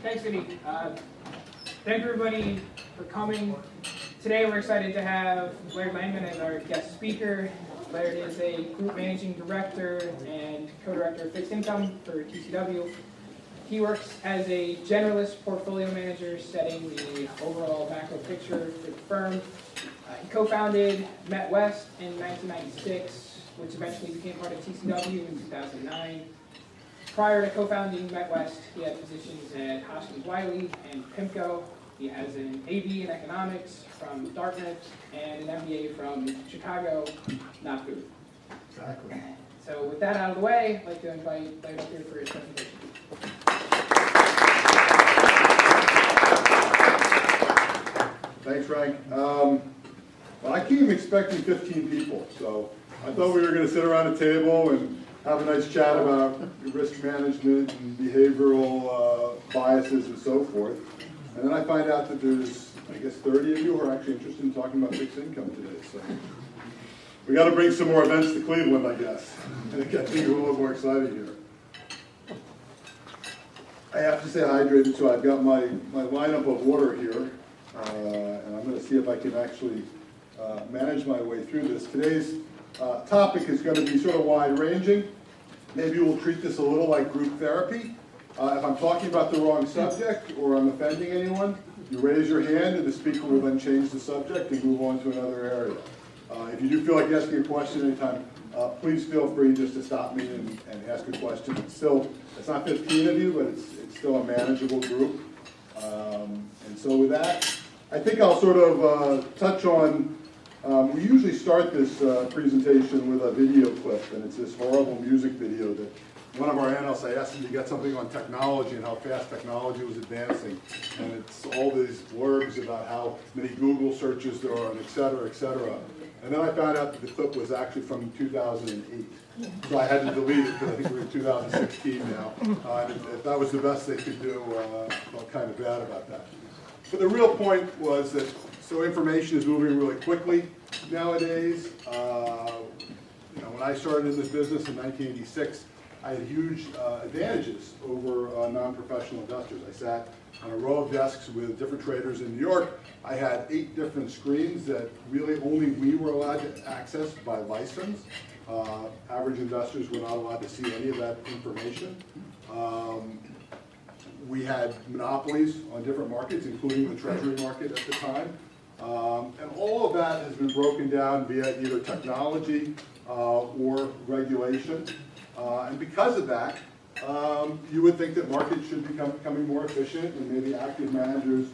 Thanks, Vinny. Thank everybody for coming. Today we're excited to have Laird Landmann as our guest speaker. Laird is a group managing director and co-director of fixed income for TCW. He works as a generalist portfolio manager, setting the overall macro picture for the firm. He co-founded MetWest in 1996, which eventually became part of TCW in 2009. Prior to co-founding MetWest, he had positions at Hoskins Wiley and PIMCO. He has an AB in economics from Dartmouth and an MBA from Chicago, not Booth. Exactly. So with that out of the way, I'd like to invite Laird up here for his presentation. Thanks, Frank. Well, I came expecting 15 people, so I thought we were going to sit around a table and have a nice chat about risk management and behavioral biases and so forth. And then I find out that there's, I guess, 30 of you who are actually interested in talking about fixed income today. So we got to bring some more events to Cleveland, I guess, and get things a little more exciting here. I have to stay hydrated, so I've got my lineup of water here, and I'm going to see if I can actually manage my way through this. Today's topic is going to be sort of wide-ranging. Maybe we'll treat this a little like group therapy. If I'm talking about the wrong subject or I'm offending anyone, you raise your hand and the speaker will then change the subject and move on to another area. If you do feel like asking a question anytime, please feel free just to stop me and ask a question. It's not 15 of you, but it's still a manageable group. And so with that, I think I'll sort of touch on, we usually start this presentation with a video clip, and it's this horrible music video that one of our analysts, I asked him to get something on technology and how fast technology was advancing. And it's all these blurbs about how many Google searches there are, and et cetera, et cetera. And then I found out that the clip was actually from 2008. So I had to delete it because I think we're in 2016 now. And if that was the best they could do, I felt kind of bad about that. But the real point was that, so information is moving really quickly nowadays. When I started in this business in 1986, I had huge advantages over non-professional investors. I sat on a row of desks with different traders in New York. I had 8 different screens that really only we were allowed to access by license. Average investors were not allowed to see any of that information. We had monopolies on different markets, including the treasury market at the time. And all of that has been broken down via either technology or regulation. And because of that, you would think that markets should be becoming more efficient, and maybe active managers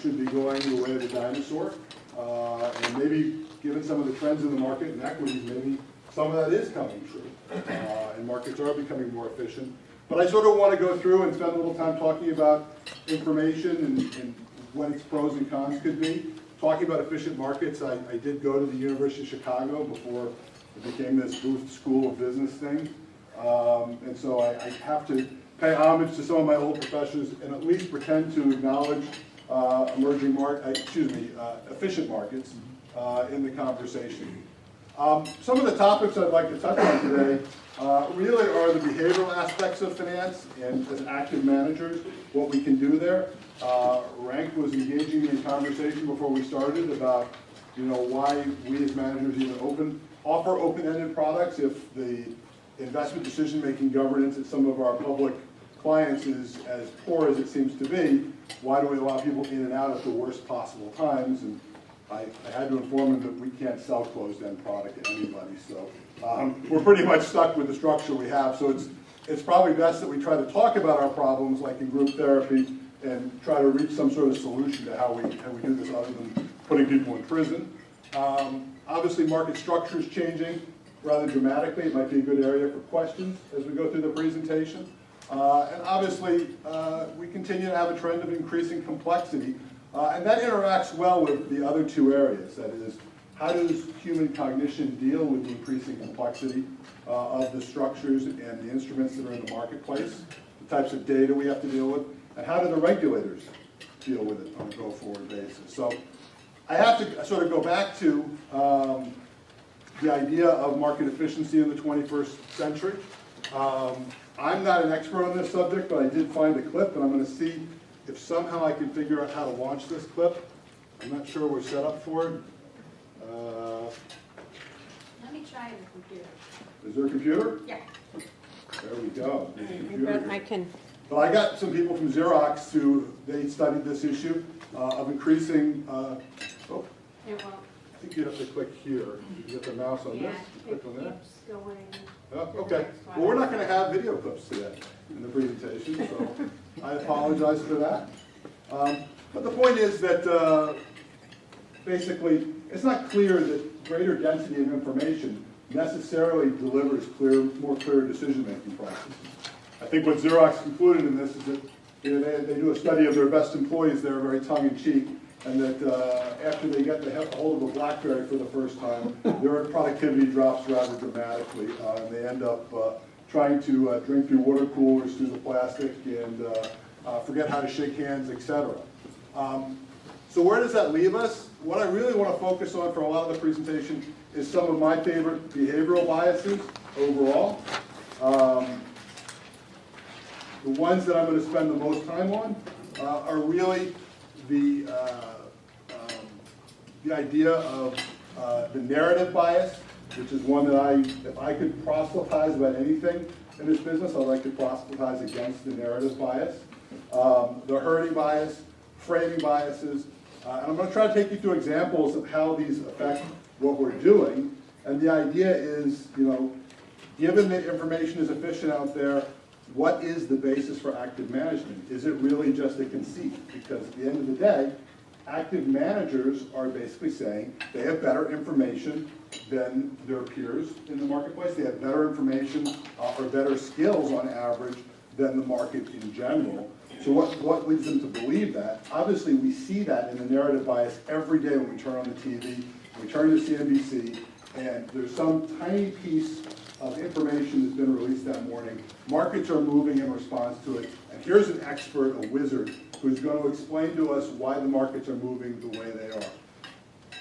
should be going the way of the dinosaur. And maybe, given some of the trends in the market and equities, maybe some of that is coming true. And markets are becoming more efficient. But I sort of want to go through and spend a little time talking about information and what its pros and cons could be. Talking about efficient markets, I did go to the University of Chicago before it became this Booth School of Business thing. And so I have to pay homage to some of my old professors and at least pretend to acknowledge efficient markets in the conversation. Some of the topics I'd like to touch on today really are the behavioral aspects of finance and as active managers, what we can do there. Rank was engaging me in conversation before we started about why we as managers even offer open-ended products if the investment decision-making governance at some of our public clients is as poor as it seems to be. Why do we allow people in and out at the worst possible times? And I had to inform them that we can't sell closed-end product to anybody. So we're pretty much stuck with the structure we have. So it's probably best that we try to talk about our problems like in group therapy and try to reach some sort of solution to how we do this other than putting people in prison. Obviously, market structure is changing rather dramatically. It might be a good area for questions as we go through the presentation. And obviously, we continue to have a trend of increasing complexity. And that interacts well with the other 2 areas. That is, how does human cognition deal with the increasing complexity of the structures and the instruments that are in the marketplace, the types of data we have to deal with, and how do the regulators deal with it on a go-forward basis. So I have to sort of go back to the idea of market efficiency in the 21st century. I'm not an expert on this subject, but I did find a clip, and I'm going to see if somehow I can figure out how to launch this clip. I'm not sure we're set up for it. Let me try the computer. Is there a computer? Yeah. There we go. There's a computer But I here. can, But I got some people from Xerox who, they studied this issue of increasing, It won't. I think you have to click here. You get the mouse on Yeah, this, it click on there. keeps going. Oh, okay. Well, we're not going to have video clips today in the presentation, so I apologize for that. But the point is that basically, it's not clear that greater density of information necessarily delivers more clear decision-making processes. I think what Xerox concluded in this is that they do a study of their best employees. They're very tongue-in-cheek, and that after they get the hold of a BlackBerry for the first time, their productivity drops rather dramatically, and they end up trying to drink through water coolers, through the plastic, and forget how to shake hands, etc. So where does that leave us? What I really want to focus on for a lot of the presentation is some of my favorite behavioral biases overall. The ones that I'm going to spend the most time on are really the idea of the narrative bias, which is one that if I could proselytize about anything in this business, I'd like to proselytize against the narrative bias. The herding bias, framing biases, and I'm going to try to take you through examples of how these affect what we're doing. And the idea is, given that information is efficient out there, what is the basis for active management? Is it really just a conceit? Because at the end of the day, active managers are basically saying they have better information than their peers in the marketplace. They have better information or better skills on average than the market in general. So what leads them to believe that? Obviously, we see that in the narrative bias every day when we turn on the TV, we turn to CNBC, and there's some tiny piece of information that's been released that morning. Markets are moving in response to it, and here's an expert, a wizard, who's going to explain to us why the markets are moving the way they are.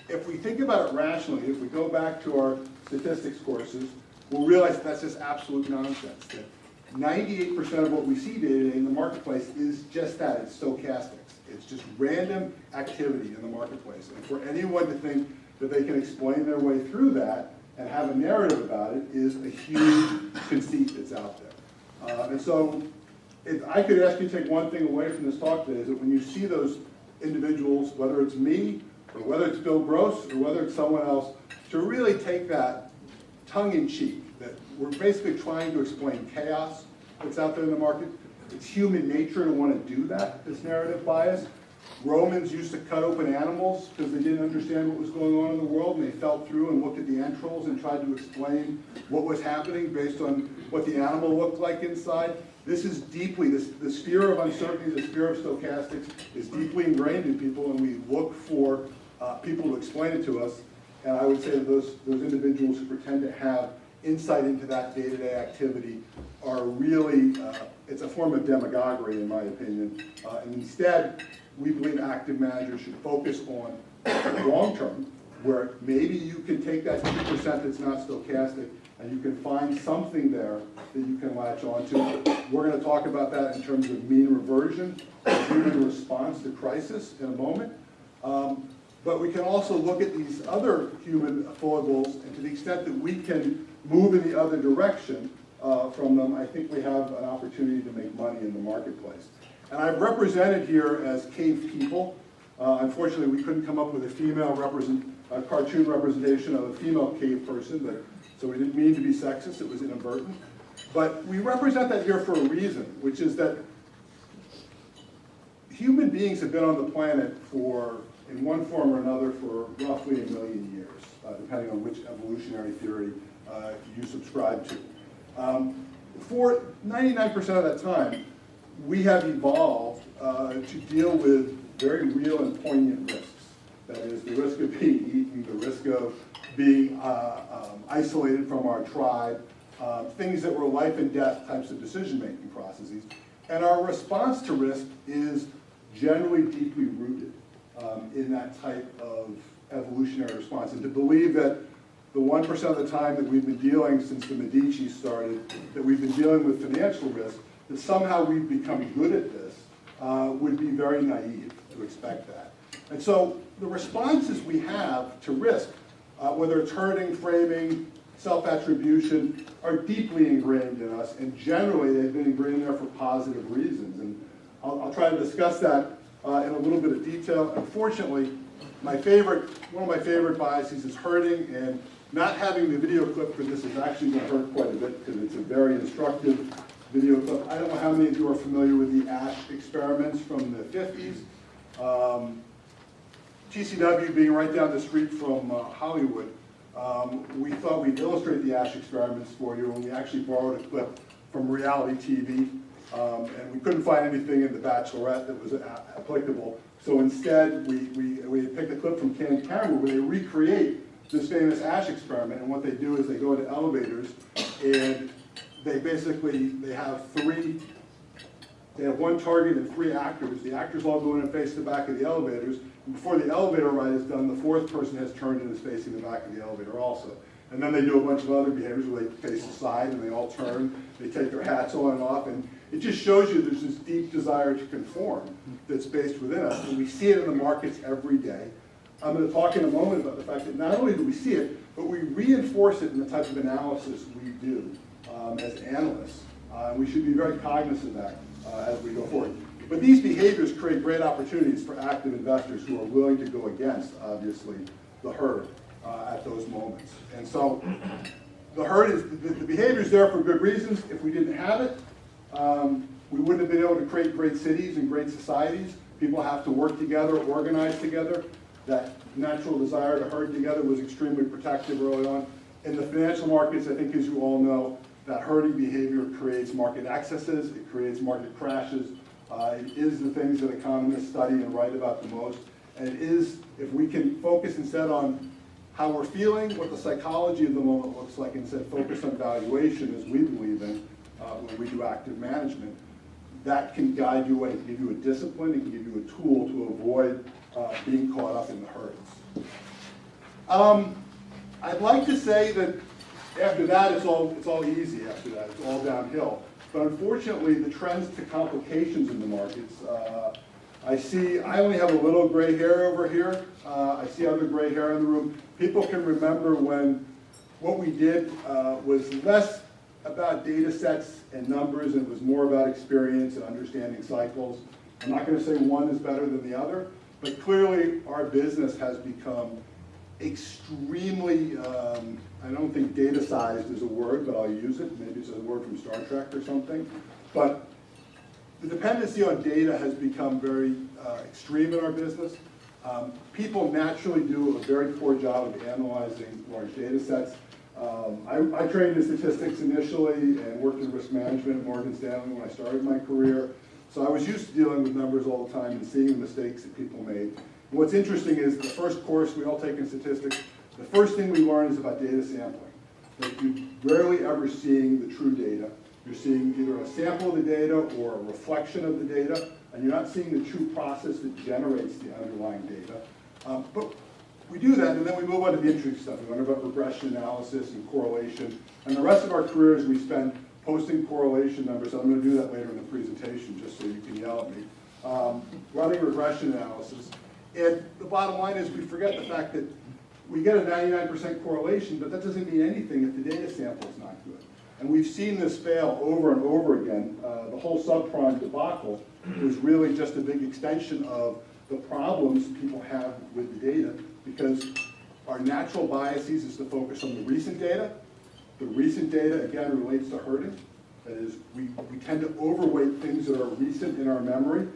If we think about it rationally, if we go back to our statistics courses, we'll realize that's just absolute nonsense. That 98% of what we see day to day in the marketplace is just that, it's stochastics. It's just random activity in the marketplace. And for anyone to think that they can explain their way through that and have a narrative about it is a huge conceit that's out there. And so if I could ask you to take one thing away from this talk today, is that when you see those individuals, whether it's me, or whether it's Bill Gross, or whether it's someone else, to really take that tongue-in-cheek, that we're basically trying to explain chaos that's out there in the market. It's human nature to want to do that, this narrative bias. Romans used to cut open animals because they didn't understand what was going on in the world, and they felt through and looked at the entrails and tried to explain what was happening based on what the animal looked like inside. This is deeply, this fear of uncertainty, this fear of stochastics is deeply ingrained in people, and we look for people to explain it to us. And I would say that those individuals who pretend to have insight into that day-to-day activity are really, it's a form of demagoguery in my opinion. And instead, we believe active managers should focus on the long term, where maybe you can take that 2% that's not stochastic and you can find something there that you can latch onto. We're going to talk about that in terms of mean reversion, human response to crisis in a moment. But we can also look at these other human foibles, and to the extent that we can move in the other direction from them, I think we have an opportunity to make money in the marketplace. And I've represented here as cave people. Unfortunately, we couldn't come up with a female cartoon representation of a female cave person, but so we didn't mean to be sexist, it was inadvertent. But we represent that here for a reason, which is that human beings have been on the planet for, in one form or another, for roughly 1 million years, depending on which evolutionary theory you subscribe to. For 99% of that time, we have evolved to deal with very real and poignant risks. That is, the risk of being eaten, the risk of being isolated from our tribe, things that were life and death types of decision-making processes. And our response to risk is generally deeply rooted in that type of evolutionary response. And to believe that the 1% of the time that we've been dealing since the Medici started, that we've been dealing with financial risk, that somehow we've become good at this would be very naive to expect that. And so the responses we have to risk, whether it's herding, framing, self-attribution, are deeply ingrained in us, and generally they've been ingrained there for positive reasons. And I'll try to discuss that in a little bit of detail. Unfortunately, one of my favorite biases is herding, and not having the video clip for this is actually going to hurt quite a bit because it's a very instructive video clip. I don't know how many of you are familiar with the ash experiments from the 50s. TCW being right down the street from Hollywood, we thought we'd illustrate the ash experiments for you, and we actually borrowed a clip from reality TV, and we couldn't find anything in The Bachelorette that was applicable. So instead, we picked a clip from Candid Camera where they recreate this famous ash experiment, and what they do is they go into elevators, and they have one target and 3 actors. The actors all go in and face the back of the elevators, and before the elevator ride is done, the 4th person has turned and is facing the back of the elevator also. And then they do a bunch of other behaviors where they face the side and they all turn, they take their hats on and off, and it just shows you there's this deep desire to conform that's based within us, and we see it in the markets every day. I'm going to talk in a moment about the fact that not only do we see it, but we reinforce it in the type of analysis we do as analysts. We should be very cognizant of that as we go forward. But these behaviors create great opportunities for active investors who are willing to go against, obviously, the herd at those moments. And so the herd is, the behavior is there for good reasons. If we didn't have it, we wouldn't have been able to create great cities and great societies. People have to work together, organize together. That natural desire to herd together was extremely protective early on. In the financial markets, I think as you all know, that herding behavior creates market excesses, it creates market crashes. It is the things that economists study and write about the most. And it is, if we can focus instead on how we're feeling, what the psychology of the moment looks like, instead focus on valuation as we believe in when we do active management, that can guide you away. It can give you a discipline, it can give you a tool to avoid being caught up in the herds. I'd like to say that after that, it's all easy after that. It's all downhill. But unfortunately, the trends to complications in the markets, I only have a little gray hair over here. I see other gray hair in the room. People can remember when what we did was less about data sets and numbers, and it was more about experience and understanding cycles. I'm not going to say one is better than the other, but clearly our business has become extremely, I don't think data-sized is a word, but I'll use it. Maybe it's a word from Star Trek or something. But the dependency on data has become very extreme in our business. People naturally do a very poor job of analyzing large data sets. I trained in statistics initially and worked in risk management at Morgan Stanley when I started my career. So I was used to dealing with numbers all the time and seeing the mistakes that people made. And what's interesting is the first course we all take in statistics, the first thing we learn is about data sampling. That you're rarely ever seeing the true data. You're seeing either a sample of the data or a reflection of the data, and you're not seeing the true process that generates the underlying data. But we do that, and then we move on to the interesting stuff. We learn about regression analysis and correlation. And the rest of our careers, we spend posting correlation numbers. I'm going to do that later in the presentation, just so you can yell at me. Running regression analysis. And the bottom line is we forget the fact that we get a 99% correlation, but that doesn't mean anything if the data sample is not good. And we've seen this fail over and over again. The whole subprime debacle was really just a big extension of the problems people have with the data, because our natural biases is to focus on the recent data. The recent data, again, relates to herding. That is, we tend to overweight things that are recent in our memory.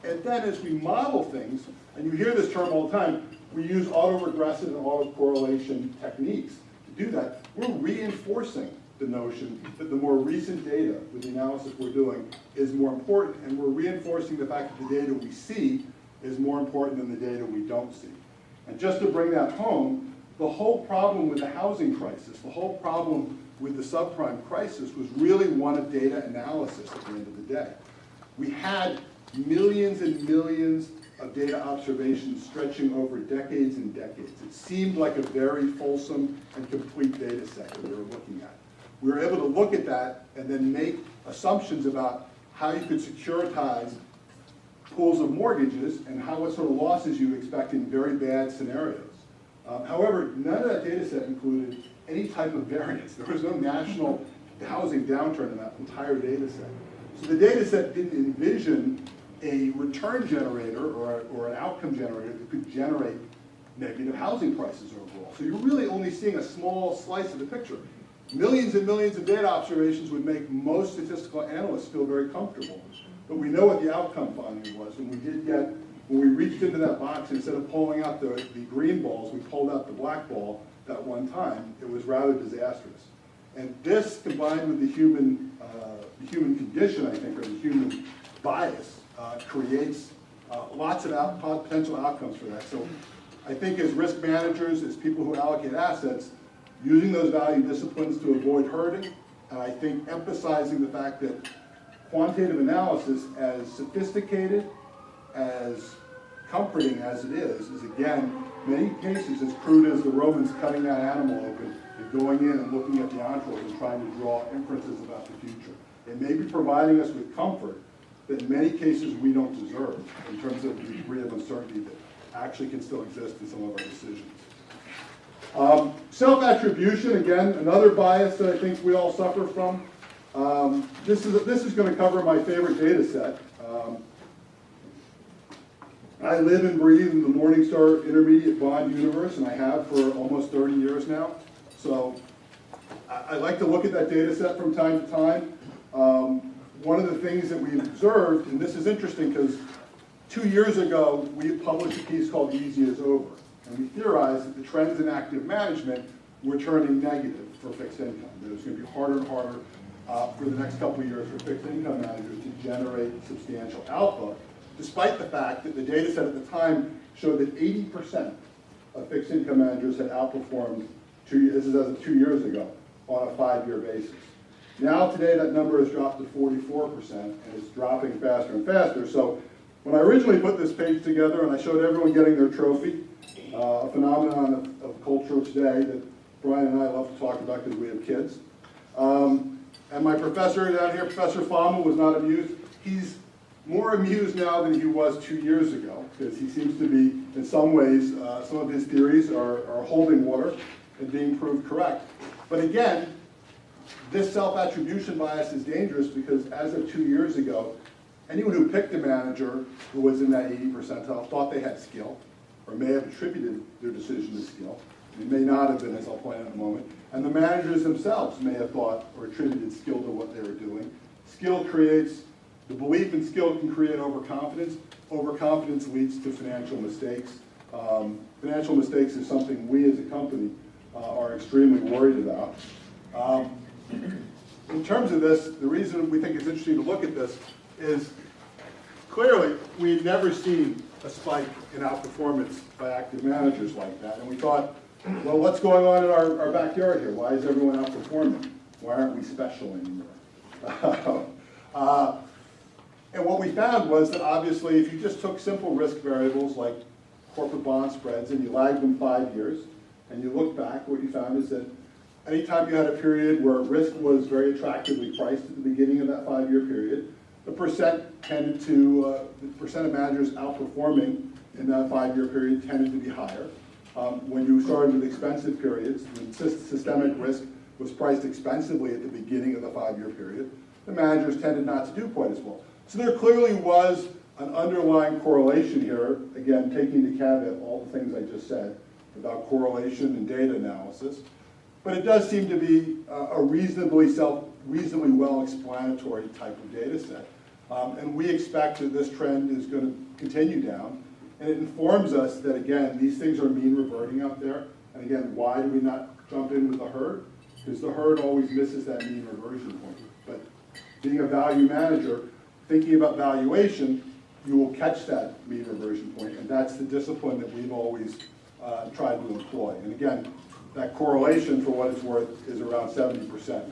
And then as we model things, and you hear this term all the time, we use autoregressive and autocorrelation techniques to do that. We're reinforcing the notion that the more recent data with the analysis we're doing is more important, and we're reinforcing the fact that the data we see is more important than the data we don't see. And just to bring that home, the whole problem with the housing crisis, the whole problem with the subprime crisis was really one of data analysis at the end of the day. We had millions and millions of data observations stretching over decades and decades. It seemed like a very fulsome and complete data set that we were looking at. We were able to look at that and then make assumptions about how you could securitize pools of mortgages and what sort of losses you expect in very bad scenarios. However, none of that data set included any type of variance. There was no national housing downturn in that entire data set. So the data set didn't envision a return generator or an outcome generator that could generate negative housing prices overall. So you're really only seeing a small slice of the picture. Millions and millions of data observations would make most statistical analysts feel very comfortable. But we know what the outcome finding was, and when we reached into that box, instead of pulling out the green balls, we pulled out the black ball that one time. It was rather disastrous. And this, combined with the human condition, I think, or the human bias, creates lots of potential outcomes for that. So I think as risk managers, as people who allocate assets, using those value disciplines to avoid hurting, and I think emphasizing the fact that quantitative analysis, as sophisticated, as comforting as it is again, many cases as crude as the Romans cutting that animal open and going in and looking at the entrails and trying to draw inferences about the future. It may be providing us with comfort that in many cases we don't deserve in terms of the degree of uncertainty that actually can still exist in some of our decisions. Self-attribution, again, another bias that I think we all suffer from. This is going to cover my favorite data set. I live and breathe in the Morningstar Intermediate Bond universe, and I have for almost 30 years now. So I like to look at that data set from time to time. One of the things that we observed, and this is interesting because 2 years ago, we published a piece called Easy is Over. And we theorized that the trends in active management were turning negative for fixed income. That it was going to be harder and harder for the next couple of years for fixed income managers to generate substantial alpha, despite the fact that the data set at the time showed that 80% of fixed income managers had outperformed, this is as of 2 years ago, on a 5-year basis. Now today that number has dropped to 44% and it's dropping faster and faster. So when I originally put this page together and I showed everyone getting their trophy, a phenomenon of culture today that Brian and I love to talk about because we have kids. And my professor down here, Professor Fama, was not amused. He's more amused now than he was 2 years ago because he seems to be, in some ways, some of his theories are holding water and being proved correct. But again, this self-attribution bias is dangerous because as of 2 years ago, anyone who picked a manager who was in that 80 percentile thought they had skill, or may have attributed their decision to skill. It may not have been, as I'll point out in a moment. And the managers themselves may have thought or attributed skill to what they were doing. Skill creates, the belief in skill can create overconfidence. Overconfidence leads to financial mistakes. Financial mistakes is something we as a company are extremely worried about. In terms of this, the reason we think it's interesting to look at this is clearly we've never seen a spike in outperformance by active managers like that. And we thought, well, what's going on in our backyard here? Why is everyone outperforming? Why aren't we special anymore? And what we found was that obviously if you just took simple risk variables like corporate bond spreads and you lagged them 5 years and you look back, what you found is that anytime you had a period where risk was very attractively priced at the beginning of that 5-year period, the percent of managers outperforming in that 5-year period tended to be higher. When you started with expensive periods, when systemic risk was priced expensively at the beginning of the 5-year period, the managers tended not to do quite as well. So there clearly was an underlying correlation here, again, taking into caveat all the things I just said about correlation and data analysis. But it does seem to be a reasonably well-explanatory type of data set. And we expect that this trend is going to continue down. And it informs us that, again, these things are mean reverting out there. And again, why do we not jump in with the herd? Because the herd always misses that mean reversion point. But being a value manager, thinking about valuation, you will catch that mean reversion point. And that's the discipline that we've always tried to employ. And again, that correlation, for what it's worth, is around 70%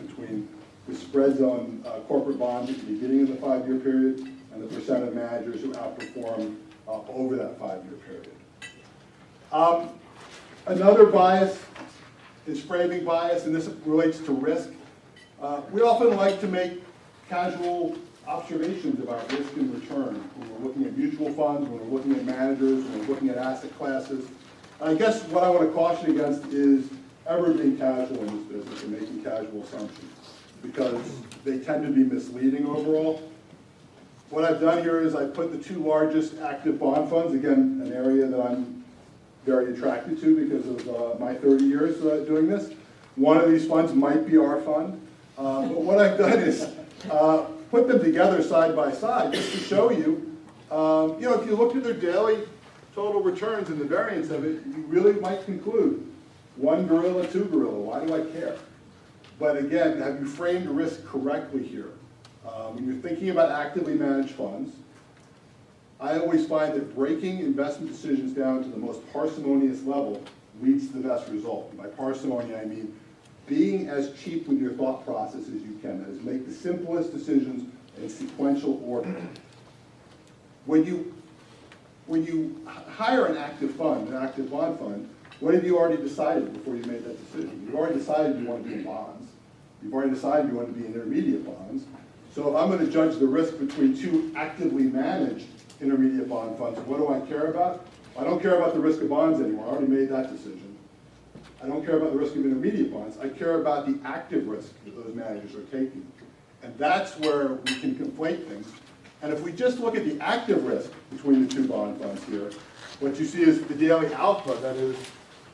between the spreads on corporate bonds at the beginning of the 5-year period and the percent of managers who outperform over that 5-year period. Another bias is framing bias, and this relates to risk. We often like to make casual observations about risk and return when we're looking at mutual funds, when we're looking at managers, when we're looking at asset classes. I guess what I want to caution against is ever being casual in this business and making casual assumptions, because they tend to be misleading overall. What I've done here is I put the 2 largest active bond funds, again, an area that I'm very attracted to because of my 30 years doing this. One of these funds might be our fund, but what I've done is put them together side by side just to show you, if you looked at their daily total returns and the variance of it, you really might conclude 1 gorilla, 2 gorilla, why do I care? But again, have you framed risk correctly here? When you're thinking about actively managed funds, I always find that breaking investment decisions down to the most parsimonious level leads to the best result. And by parsimony, I mean being as cheap with your thought process as you can. That is, make the simplest decisions in sequential order. When you hire an active fund, an active bond fund, what have you already decided before you made that decision? You've already decided you want to be in bonds. You've already decided you want to be in intermediate bonds. So if I'm going to judge the risk between 2 actively managed intermediate bond funds, what do I care about? I don't care about the risk of bonds anymore. I already made that decision. I don't care about the risk of intermediate bonds. I care about the active risk that those managers are taking. And that's where we can conflate things. And if we just look at the active risk between the 2 bond funds here, what you see is the daily alpha, that is,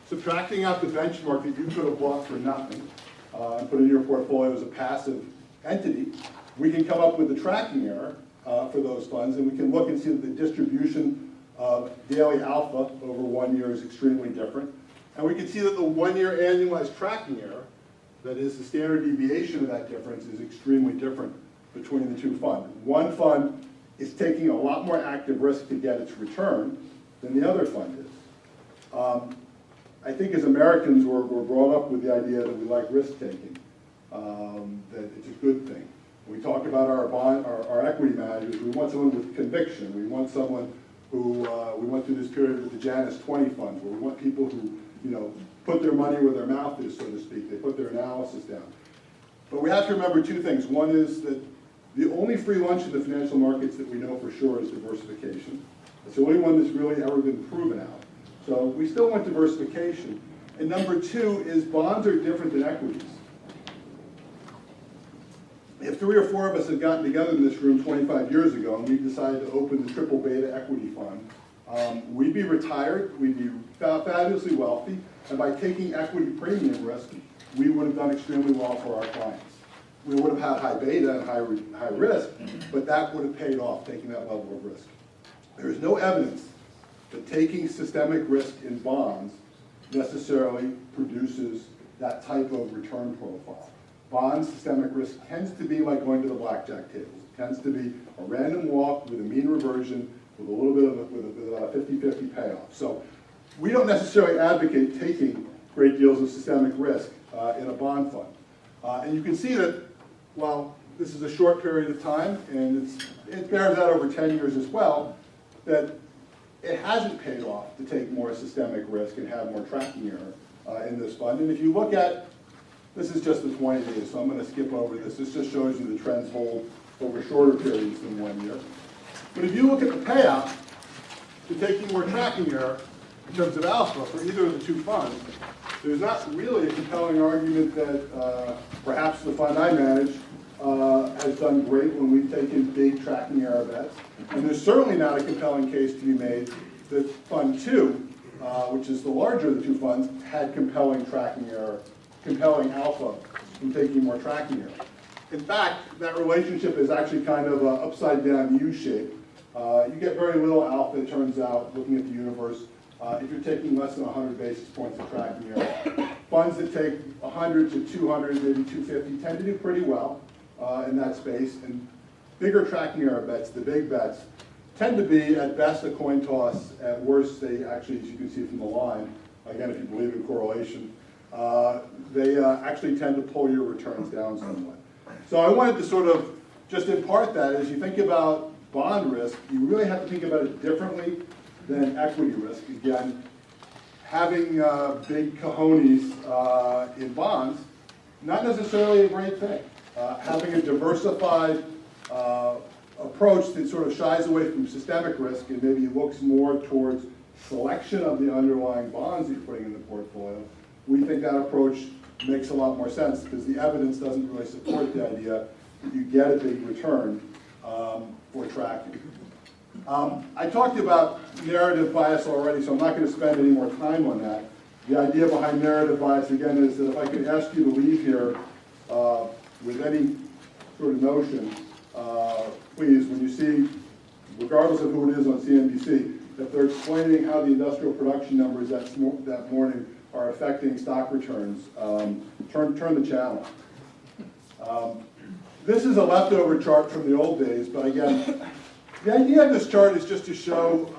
subtracting out the benchmark that you could have bought for nothing and put in your portfolio as a passive entity. We can come up with the tracking error for those funds, and we can look and see that the distribution of daily alpha over 1 year is extremely different. And we can see that the 1-year annualized tracking error, that is the standard deviation of that difference, is extremely different between the 2 funds. One fund is taking a lot more active risk to get its return than the other fund is. I think as Americans, we're brought up with the idea that we like risk-taking, that it's a good thing. When we talk about our equity managers, we want someone with conviction. We want someone who, we went through this period with the Janus 20 funds, where we want people who, put their money where their mouth is, so to speak. They put their analysis down. But we have to remember 2 things. One is that the only free lunch in the financial markets that we know for sure is diversification. It's the only one that's really ever been proven out. So we still want diversification. And number 2 is bonds are different than equities. If 3 or 4 of us had gotten together in this room 25 years ago and we decided to open the triple beta equity fund, we'd be retired, we'd be fabulously wealthy, and by taking equity premium risk, we would have done extremely well for our clients. We would have had high beta and high risk, but that would have paid off, taking that level of risk. There is no evidence that taking systemic risk in bonds necessarily produces that type of return profile. Bond systemic risk tends to be like going to the blackjack tables. It tends to be a random walk with a mean reversion with a little bit of a 50-50 payoff. So we don't necessarily advocate taking great deals of systemic risk in a bond fund. And you can see that while this is a short period of time, and it bears out over 10 years as well, that it hasn't paid off to take more systemic risk and have more tracking error in this fund. And if you look at, this is just the 20 days, so I'm going to skip over this. This just shows you the trends hold over shorter periods than 1 year. But if you look at the payout to taking more tracking error in terms of alpha for either of the 2 funds, there's not really a compelling argument that perhaps the fund I manage has done great when we've taken big tracking error bets. And there's certainly not a compelling case to be made that Fund 2, which is the larger of the 2 funds, had compelling tracking error, compelling alpha from taking more tracking error. In fact, that relationship is actually kind of an upside-down U-shape. You get very little alpha, it turns out, looking at the universe, if you're taking less than 100 basis points of tracking error. Funds that take 100 to 200, maybe 250, tend to do pretty well in that space. And bigger tracking error bets, the big bets, tend to be, at best, a coin toss. At worst, they actually, as you can see from the line, again, if you believe in correlation, they actually tend to pull your returns down somewhat. So I wanted to sort of just impart that as you think about bond risk, you really have to think about it differently than equity risk. Again, having big cojones in bonds, not necessarily a great thing. Having a diversified approach that sort of shies away from systemic risk and maybe looks more towards selection of the underlying bonds that you're putting in the portfolio, we think that approach makes a lot more sense because the evidence doesn't really support the idea that you get a big return for tracking. I talked about narrative bias already, so I'm not going to spend any more time on that. The idea behind narrative bias, again, is that if I could ask you to leave here with any sort of notion, please, when you see, regardless of who it is on CNBC, that they're explaining how the industrial production numbers that morning are affecting stock returns, turn the channel. This is a leftover chart from the old days, but again, the idea of this chart is just to show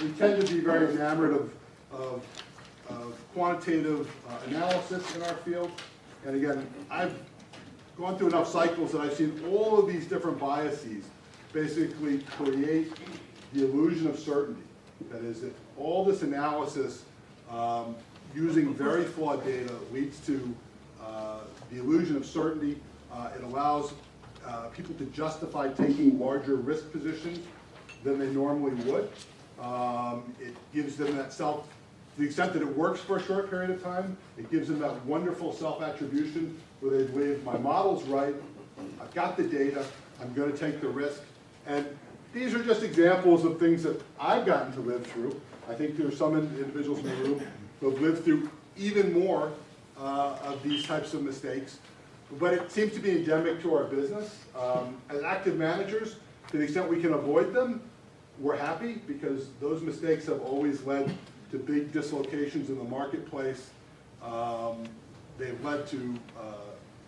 we tend to be very enamored of quantitative analysis in our field. And again, I've gone through enough cycles that I've seen all of these different biases basically create the illusion of certainty. That is, that all this analysis using very flawed data leads to the illusion of certainty. It allows people to justify taking larger risk positions than they normally would. It gives them that to the extent that it works for a short period of time, it gives them that wonderful self-attribution where they believe my model's right, I've got the data, I'm going to take the risk. And these are just examples of things that I've gotten to live through. I think there's some individuals in the room who have lived through even more of these types of mistakes. But it seems to be endemic to our business. As active managers, to the extent we can avoid them, we're happy because those mistakes have always led to big dislocations in the marketplace. They've led to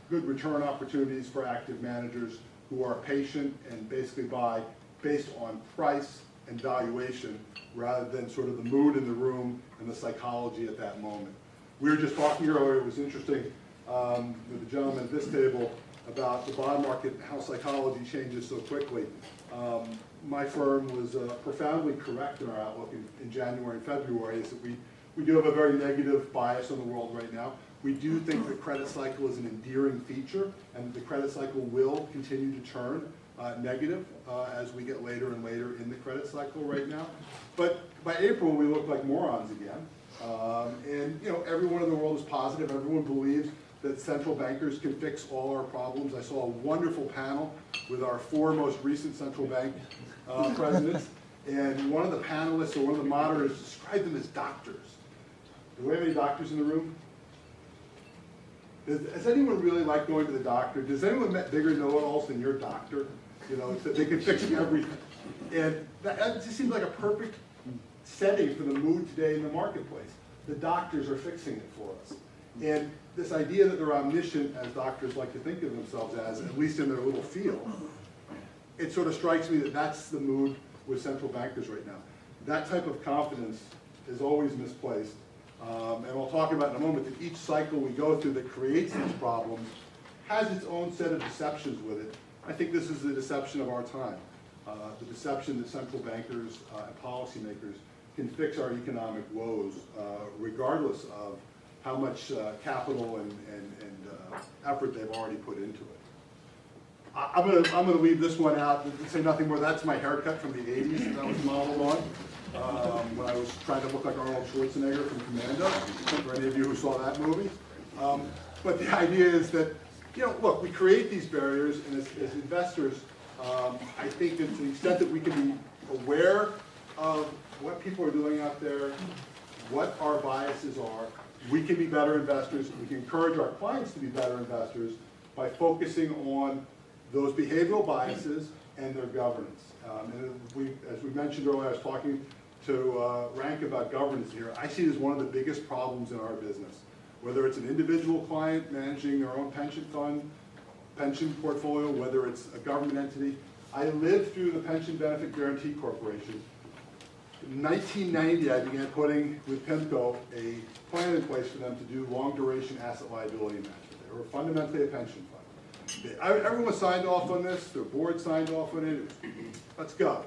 good return opportunities for active managers who are patient and basically buy based on price and valuation rather than sort of the mood in the room and the psychology at that moment. We were just talking earlier, it was interesting, with the gentleman at this table about the bond market and how psychology changes so quickly. My firm was profoundly correct in our outlook in January and February, is that we do have a very negative bias on the world right now. We do think the credit cycle is an endearing feature, and the credit cycle will continue to turn negative as we get later and later in the credit cycle right now. But by April, we look like morons again. And you know, everyone in the world is positive. Everyone believes that central bankers can fix all our problems. I saw a wonderful panel with our 4 most recent central bank presidents, and one of the panelists or one of the moderators described them as doctors. Do we have any doctors in the room? Does anyone really like going to the doctor? Does anyone met bigger know-it-alls than your doctor? You know, that they can fix everything. And that just seems like a perfect setting for the mood today in the marketplace. The doctors are fixing it for us. And this idea that they're omniscient, as doctors like to think of themselves as, at least in their little field, it sort of strikes me that that's the mood with central bankers right now. That type of confidence is always misplaced. And we'll talk about in a moment that each cycle we go through that creates these problems has its own set of deceptions with it. I think this is the deception of our time. The deception that central bankers and policymakers can fix our economic woes regardless of how much capital and effort they've already put into it. I'm gonna leave this one out and say nothing more. That's my haircut from the 80s that I was modeled on when I was trying to look like Arnold Schwarzenegger from Commando, for any of you who saw that movie. But the idea is that, you know, look, we create these barriers, and as investors, I think that to the extent that we can be aware of what people are doing out there, what our biases are, we can be better investors. We can encourage our clients to be better investors by focusing on those behavioral biases and their governance. And as we mentioned earlier, I was talking to Rank about governance here. I see it as one of the biggest problems in our business. Whether it's an individual client managing their own pension fund, pension portfolio, whether it's a government entity. I lived through the Pension Benefit Guaranty Corporation. In 1990, I began putting, with PIMCO, a plan in place for them to do long-duration asset liability management. They were fundamentally a pension fund. Everyone signed off on this. Their board signed off on it. It was let's go.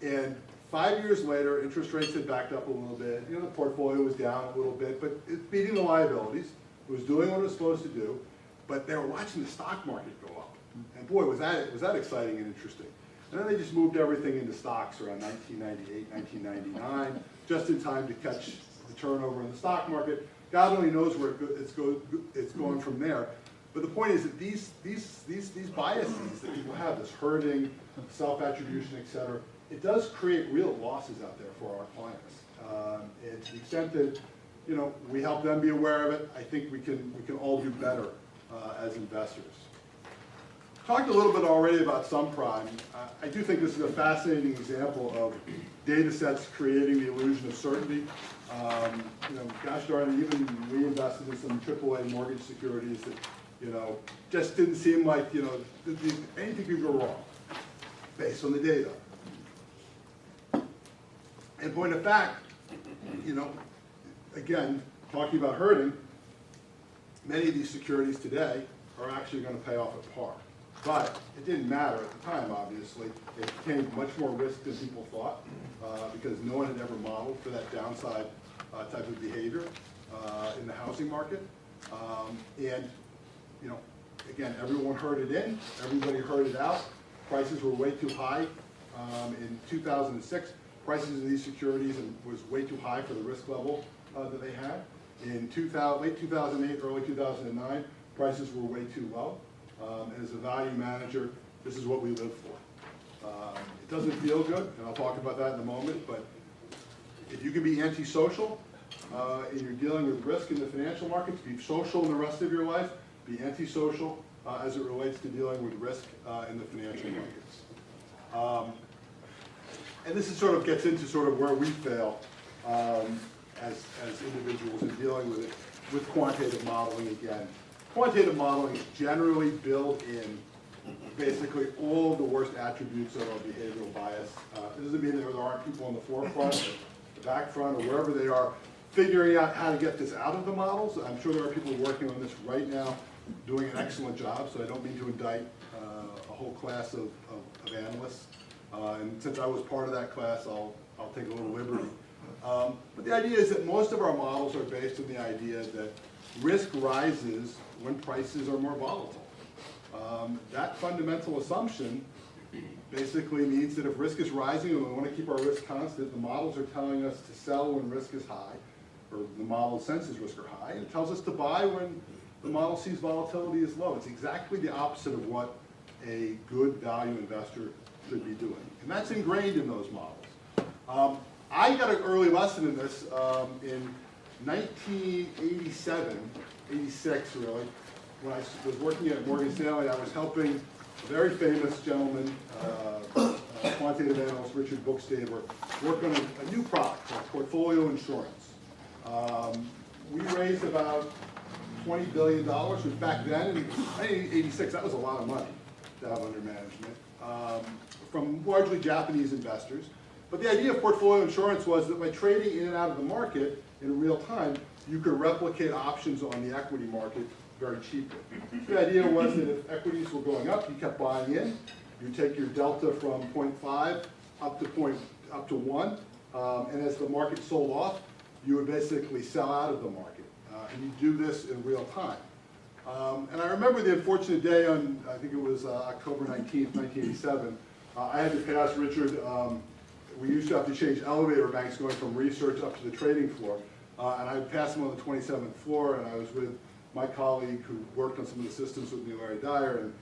And 5 years later, interest rates had backed up a little bit. You know, the portfolio was down a little bit, but it's beating the liabilities. It was doing what it was supposed to do, but they were watching the stock market go up. And boy, was that exciting and interesting. And then they just moved everything into stocks around 1998, 1999, just in time to catch the turnover in the stock market. God only knows where it's going from there. But the point is that these biases that people have, this herding, self-attribution, et cetera, it does create real losses out there for our clients. And to the extent that, you know, we help them be aware of it, I think we can all do better as investors. Talked a little bit already about subprime. I do think this is a fascinating example of data sets creating the illusion of certainty. You know, gosh darn it, even we invested in some AAA mortgage securities that, you know, just didn't seem like, you know, anything could go wrong based on the data. In point of fact, you know, again, talking about herding, many of these securities today are actually going to pay off at par. But it didn't matter at the time, obviously. It became much more risk than people thought because no one had ever modeled for that downside type of behavior in the housing market. And, you know, again, everyone herded in, everybody herded out. Prices were way too high. In 2006, prices of these securities was way too high for the risk level that they had. In late 2008, early 2009, prices were way too low. And as a value manager, this is what we live for. It doesn't feel good, and I'll talk about that in a moment, but if you can be antisocial and you're dealing with risk in the financial markets, be social in the rest of your life, be antisocial as it relates to dealing with risk in the financial markets. And this is sort of gets into sort of where we fail as individuals in dealing with it, with quantitative modeling again. Quantitative modeling is generally built in basically all of the worst attributes of our behavioral bias. It doesn't mean that there aren't people on the forefront, or the back front, or wherever they are, figuring out how to get this out of the models. I'm sure there are people working on this right now doing an excellent job, so I don't mean to indict a whole class of analysts. And since I was part of that class, I'll take a little liberty. But the idea is that most of our models are based on the idea that risk rises when prices are more volatile. That fundamental assumption basically means that if risk is rising and we want to keep our risk constant, the models are telling us to sell when risk is high, or the model senses risk are high, and it tells us to buy when the model sees volatility is low. It's exactly the opposite of what a good value investor should be doing. And that's ingrained in those models. I got an early lesson in this in 1987, 86 really, when I was working at Morgan Stanley. I was helping a very famous gentleman, quantitative analyst Richard Bookstaver, work on a new product called portfolio insurance. We raised about $20 billion, which back then, in 1986, that was a lot of money to have under management, from largely Japanese investors. But the idea of portfolio insurance was that by trading in and out of the market in real time, you could replicate options on the equity market very cheaply. So the idea was that if equities were going up, you kept buying in. You take your delta from 0.5 up to 1, and as the market sold off, you would basically sell out of the market. And you do this in real time. And I remember the unfortunate day on, I think it was October 19th, 1987, I had to pass Richard. We used to have to change elevator banks going from research up to the trading floor. And I passed him on the 27th floor, and I was with my colleague who worked on some of the systems with me, Laird, and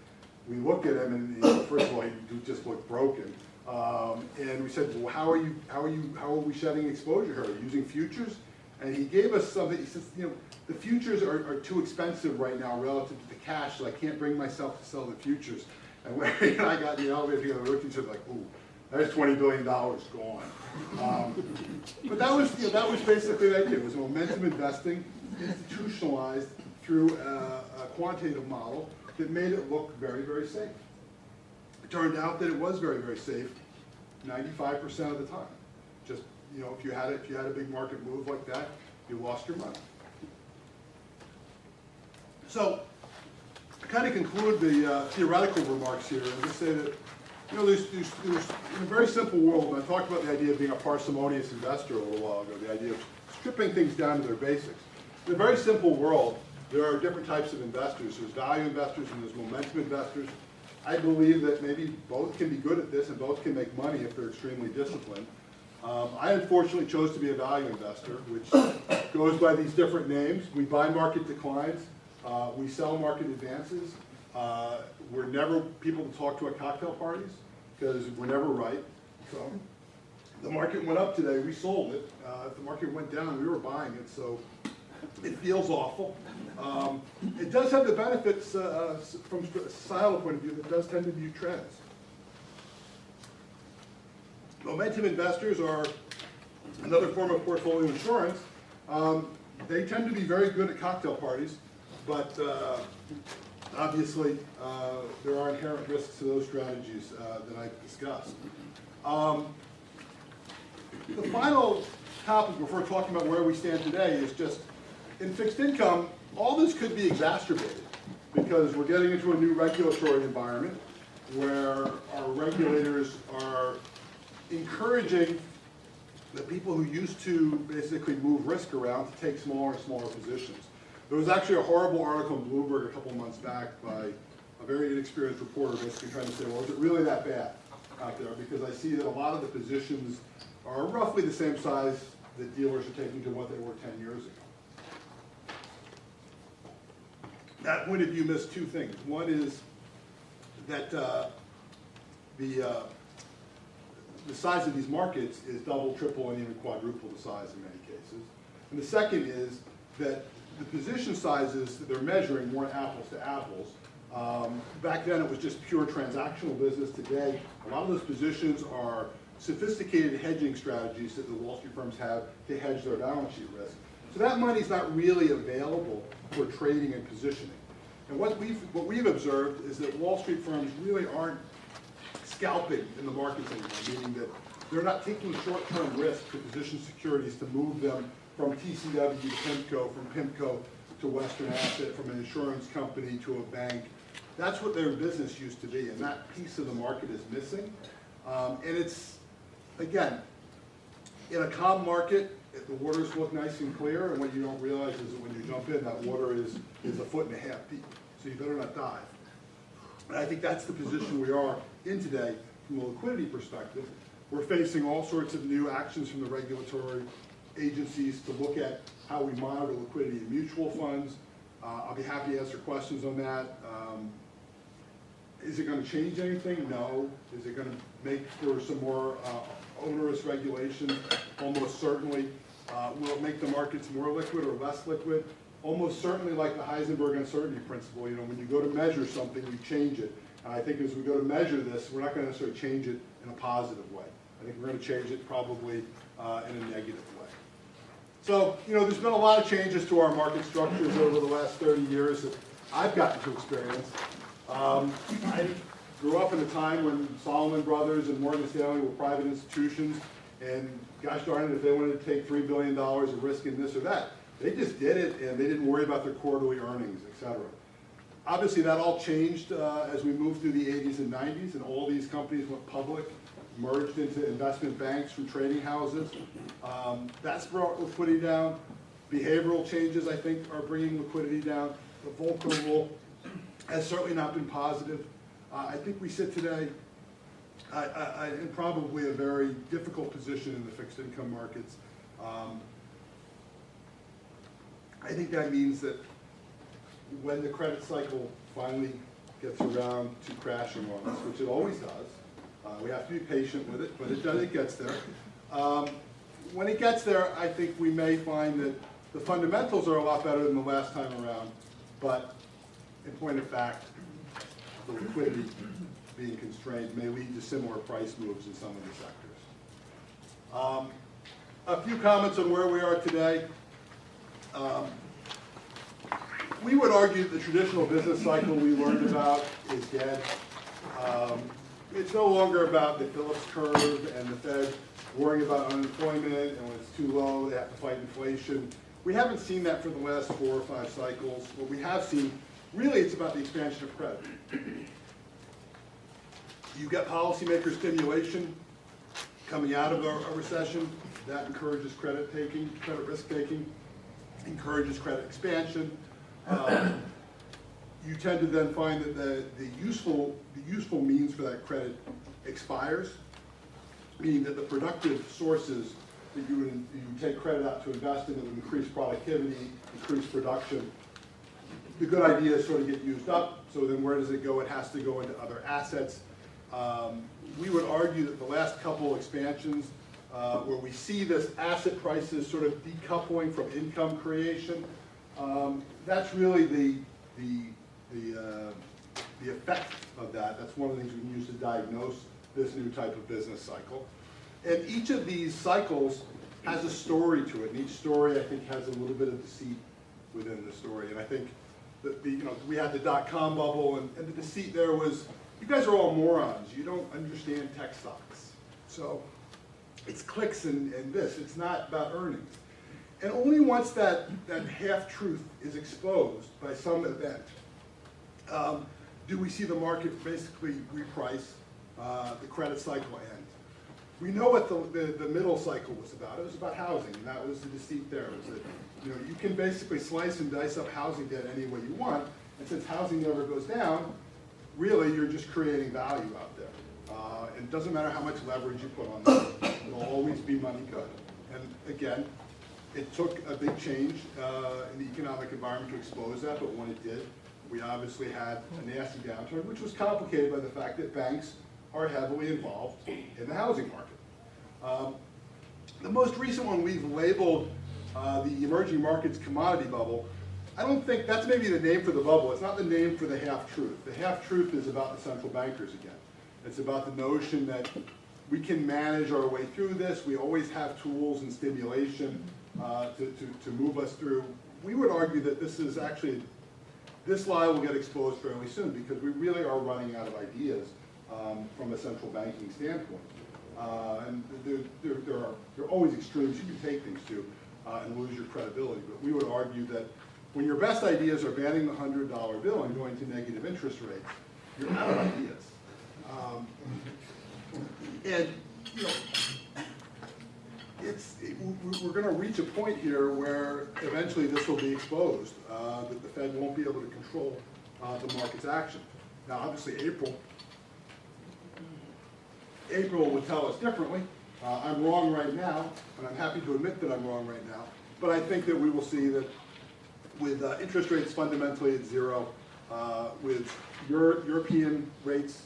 we looked at him, and first of all, he just looked broken. And we said, well, how are we shedding exposure here? Are you using futures? And he gave us something. He says, you know, the futures are too expensive right now relative to the cash, so I can't bring myself to sell the futures. And Larry and I got in the elevator together, we looked at each other like, ooh, there's $20 billion gone. But that was basically the idea. It was momentum investing, institutionalized through a quantitative model that made it look very, very safe. It turned out that it was very, very safe 95% of the time. Just, you know, if you had a big market move like that, you lost your money. So, to kind of conclude the theoretical remarks here, and just say that there's in a very simple world, and I talked about the idea of being a parsimonious investor a little while ago, the idea of stripping things down to their basics. In a very simple world, there are different types of investors. There's value investors and there's momentum investors. I believe that maybe both can be good at this and both can make money if they're extremely disciplined. I unfortunately chose to be a value investor, which goes by these different names. We buy market declines, we sell market advances. We're never people to talk to at cocktail parties because we're never right. So the market went up today, we sold it. If the market went down, we were buying it. So it feels awful. It does have the benefits from a societal point of view. It does tend to view trends. Momentum investors are another form of portfolio insurance. They tend to be very good at cocktail parties, but obviously there are inherent risks to those strategies that I've discussed. The final topic before talking about where we stand today is just in fixed income, all this could be exacerbated because we're getting into a new regulatory environment where our regulators are encouraging the people who used to basically move risk around to take smaller and smaller positions. There was actually a horrible article in Bloomberg a couple of months back by a very inexperienced reporter basically trying to say, well, is it really that bad out there? Because I see that a lot of the positions are roughly the same size that dealers are taking to what they were 10 years ago. That point of view missed two things. One is that the size of these markets is double, triple, and even quadruple the size in many cases. And the second is that the position sizes that they're measuring weren't apples to apples. Back then it was just pure transactional business. Today, a lot of those positions are sophisticated hedging strategies that the Wall Street firms have to hedge their balance sheet risk. So that money's not really available for trading and positioning. And what we've observed is that Wall Street firms really aren't scalping in the markets anymore, meaning that they're not taking short-term risk to position securities to move them from TCW to PIMCO, from PIMCO to Western Asset, from an insurance company to a bank. That's what their business used to be, and that piece of the market is missing. And it's, again, in a calm market, the waters look nice and clear, and what you don't realize is that when you jump in, that water is 1.5 foot deep, so you better not dive. And I think that's the position we are in today from a liquidity perspective. We're facing all sorts of new actions from the regulatory agencies to look at how we monitor liquidity in mutual funds. I'll be happy to answer questions on that. Is it going to change anything? No. Is it going to make for some more onerous regulation? Almost certainly. Will it make the markets more liquid or less liquid? Almost certainly, like the Heisenberg uncertainty principle, when you go to measure something, you change it. And I think as we go to measure this, we're not going to necessarily change it in a positive way. I think we're going to change it probably in a negative way. So, there's been a lot of changes to our market structures over the last 30 years that I've gotten to experience. I grew up in a time when Salomon Brothers and Morgan Stanley were private institutions, and gosh darn it, if they wanted to take $3 billion of risk in this or that, they just did it, and they didn't worry about their quarterly earnings, et cetera. Obviously, that all changed as we moved through the 80s and 90s, and all these companies went public, merged into investment banks from trading houses. That's brought liquidity down. Behavioral changes, I think, are bringing liquidity down. The Volcker rule has certainly not been positive. I think we sit today in probably a very difficult position in the fixed income markets. I think that means that when the credit cycle finally gets around to crashing on us, which it always does, we have to be patient with it, but it gets there. When it gets there, I think we may find that the fundamentals are a lot better than the last time around, but in point of fact, the liquidity being constrained may lead to similar price moves in some of the sectors. A few comments on where we are today. We would argue that the traditional business cycle we learned about is dead. It's no longer about the Phillips curve and the Fed worrying about unemployment, and when it's too low, they have to fight inflation. We haven't seen that for the last 4 or 5 cycles. What we have seen, really, it's about the expansion of credit. You get policymaker stimulation coming out of a recession. That encourages credit taking, credit risk taking, encourages credit expansion. You tend to then find that the useful means for that credit expires, meaning that the productive sources that you take credit out to invest in that would increase productivity, increase production, the good ideas sort of get used up. So then where does it go? It has to go into other assets. We would argue that the last couple expansions where we see this asset prices sort of decoupling from income creation, that's really the effect of that. That's one of the things we can use to diagnose this new type of business cycle. And each of these cycles has a story to it, and each story I think has a little bit of deceit within the story. And I think that we had the dot-com bubble, and the deceit there was, you guys are all morons. You don't understand tech stocks. So it's clicks and this. It's not about earnings. And only once that half-truth is exposed by some event do we see the market basically reprice, the credit cycle end. We know what the middle cycle was about. It was about housing, and that was the deceit there. It was that you can basically slice and dice up housing debt any way you want, and since housing never goes down, really you're just creating value out there. And it doesn't matter how much leverage you put on that. It'll always be money good. And again, it took a big change in the economic environment to expose that, but when it did, we obviously had a nasty downturn, which was complicated by the fact that banks are heavily involved in the housing market. The most recent one we've labeled the emerging markets commodity bubble. I don't think that's maybe the name for the bubble. It's not the name for the half-truth. The half-truth is about the central bankers again. It's about the notion that we can manage our way through this. We always have tools and stimulation to move us through. We would argue that this is actually, this lie will get exposed fairly soon because we really are running out of ideas from a central banking standpoint. And there are always extremes you can take things to and lose your credibility. But we would argue that when your best ideas are banning the $100 bill and going to negative interest rates, you're out of ideas. And we're going to reach a point here where eventually this will be exposed, that the Fed won't be able to control the market's action. Now, obviously, April would tell us differently. I'm wrong right now, and I'm happy to admit that I'm wrong right now. But I think that we will see that with interest rates fundamentally at zero, with European rates,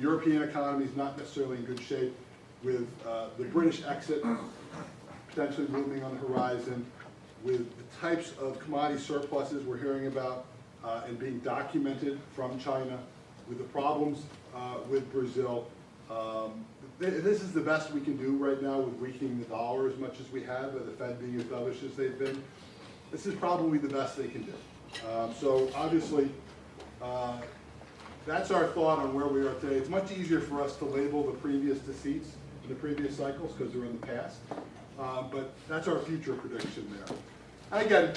European economies not necessarily in good shape, with the British exit potentially looming on the horizon, with the types of commodity surpluses we're hearing about and being documented from China, with the problems with Brazil. This is the best we can do right now with weakening the dollar as much as we have, with the Fed being as dovish as they've been. This is probably the best they can do. So obviously, that's our thought on where we are today. It's much easier for us to label the previous deceits in the previous cycles because they're in the past. But that's our future prediction there. And again,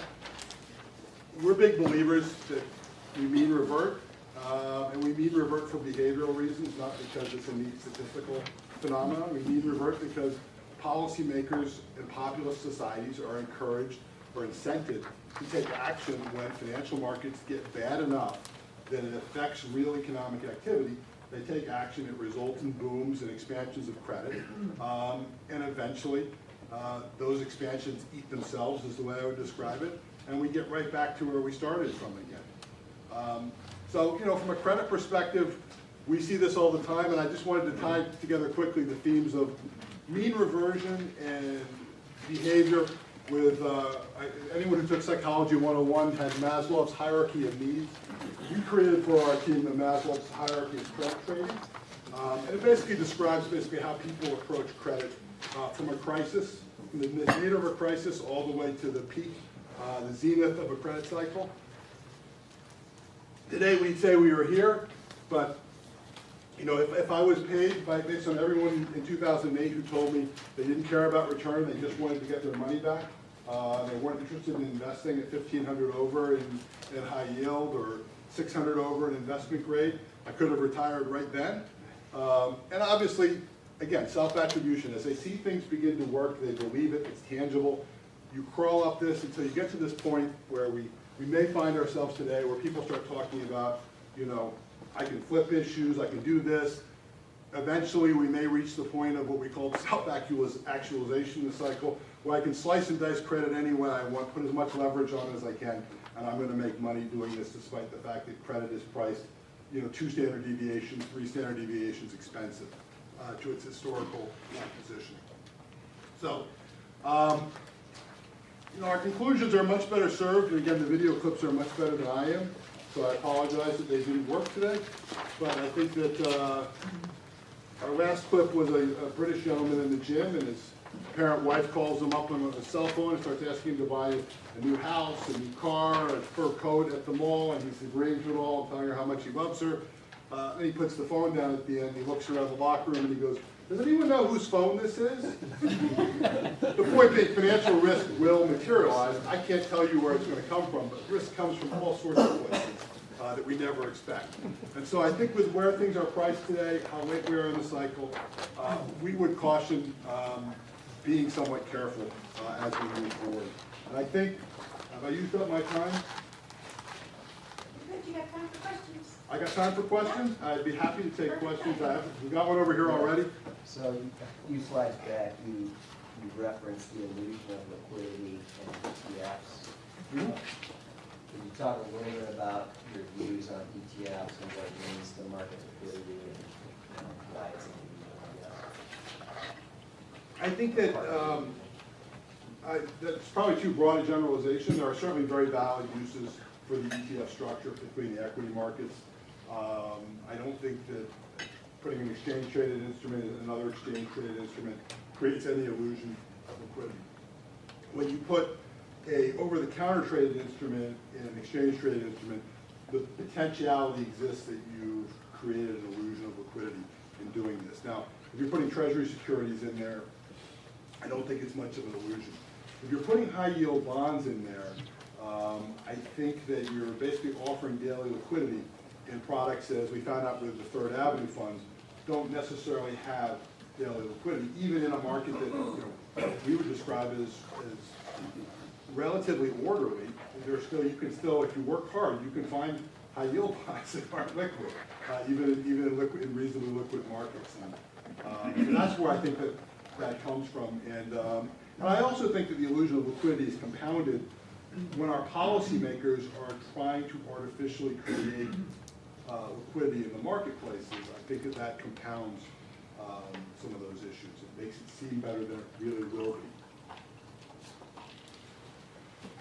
we're big believers that we mean revert. And we mean revert for behavioral reasons, not because it's a neat statistical phenomenon. We mean revert because policymakers in populous societies are encouraged or incented to take action when financial markets get bad enough that it affects real economic activity. They take action, it results in booms and expansions of credit, and eventually those expansions eat themselves is the way I would describe it, and we get right back to where we started from again. So, from a credit perspective, we see this all the time, and I just wanted to tie together quickly the themes of mean reversion and behavior with, anyone who took Psychology 101 had Maslow's hierarchy of needs. We created for our team the Maslow's hierarchy of credit trading, and it basically describes how people approach credit from a crisis, from the nadir of a crisis all the way to the peak, the zenith of a credit cycle. Today we'd say we were here, but if I was paid based on everyone in 2008 who told me they didn't care about return, they just wanted to get their money back, they weren't interested in investing at 1,500 over in high yield or 600 over in investment grade, I could have retired right then, And obviously, again, self-attribution. As they see things begin to work, they believe it, it's tangible. You crawl up this until you get to this point where we may find ourselves today where people start talking about, you know, I can flip issues, I can do this. Eventually, we may reach the point of what we call self-actualization in the cycle, where I can slice and dice credit any way I want, put as much leverage on as I can, and I'm going to make money doing this despite the fact that credit is priced, you know, 2 standard deviations, 3 standard deviations expensive to its historical position. So, you know, our conclusions are much better served, and again, the video clips are much better than I am, so I apologize that they didn't work today, but I think that our last clip was a British gentleman in the gym, and his parent wife calls him up on a cell phone and starts asking him to buy a new house, a new car, a fur coat at the mall, and he's agreeing to it all, telling her how much he loves her. And he puts the phone down at the end, he looks around the locker room and he goes, does anyone know whose phone this is? The point being, financial risk will materialize. I can't tell you where it's going to come from, but risk comes from all sorts of places that we never expect. And so I think with where things are priced today, how late we are in the cycle, we would caution being somewhat careful as we move forward. And I think, have I used up my time? Good, you got time for questions? I got time for questions? I'd be happy to take questions. We got one over here already. So a few slides back, you referenced the illusion of liquidity and ETFs. Could you talk a little bit about your views on ETFs and what it means to market liquidity and why it's an ETF? I think that that's probably too broad a generalization. There are certainly very valid uses for the ETF structure, particularly in the equity markets. I don't think that putting an exchange-traded instrument in another exchange-traded instrument creates any illusion of liquidity. When you put a over-the-counter traded instrument in an exchange-traded instrument, the potentiality exists that you've created an illusion of liquidity in doing this. Now, if you're putting treasury securities in there, I don't think it's much of an illusion. If you're putting high-yield bonds in there, I think that you're basically offering daily liquidity in products, as we found out with the Third Avenue funds, don't necessarily have daily liquidity, even in a market that, you know, we would describe as relatively orderly. There's still, you can still, if you work hard, you can find high yield bonds that aren't liquid, even in reasonably liquid markets. And so that's where I think that comes from. And I also think that the illusion of liquidity is compounded when our policymakers are trying to artificially create liquidity in the marketplaces. I think that compounds some of those issues. It makes it seem better than it really will be.